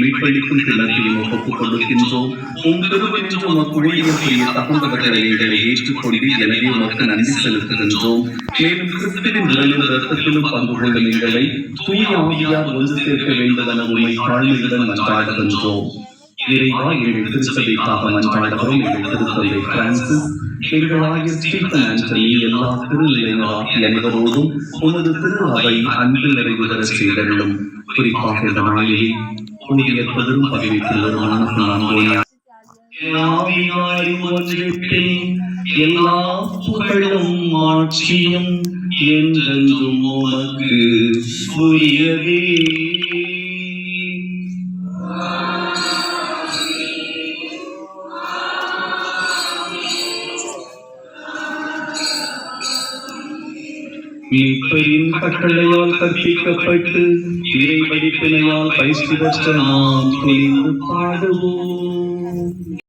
மீட்பளிக்கும் கிணற்றையும் ஒப்புக் கொடுக்கின்றோம். தகுந்தவர்களை எங்களை ஏற்றுக்கொண்டு எனவே உமக்கு நன்றி செலுத்துகின்றோம். மேலும் கிறிஸ்துவின் உடலிலும் இரத்தத்திலும் பங்கு கொள்ளும் எங்களை தூய ஆவியார் ஒன்று சேர்க்க வேண்டுமென உம்மை தாழ்மையுடன் மன்றாடுகின்றோம். இறைவா, எங்கள் திருச்சபைக்காக மன்றாடுகிறோம். எங்கள் திருச்சபை பிரான்சிஸ், எங்களாகிய ஸ்டீபன் ஆண்டனி, எல்லா திருநிலையினராகிய அனைவரோடும் உமது திரு அவை அன்பில் நிறைவு பெற செய்தருளும். குறிப்பாக இந்த நாளிலே கூடிய பெரும் பதவியில் எல்லா புகழும் ஆட்சியும் என்றென்றும் உமக்கு உரியதே. மீட்பரின் கட்டளையால் கற்பிக்கப்பட்டு இறை படிப்பினையால் பயிற்சி பெற்ற நாம் துணிந்து பாடுவோம்.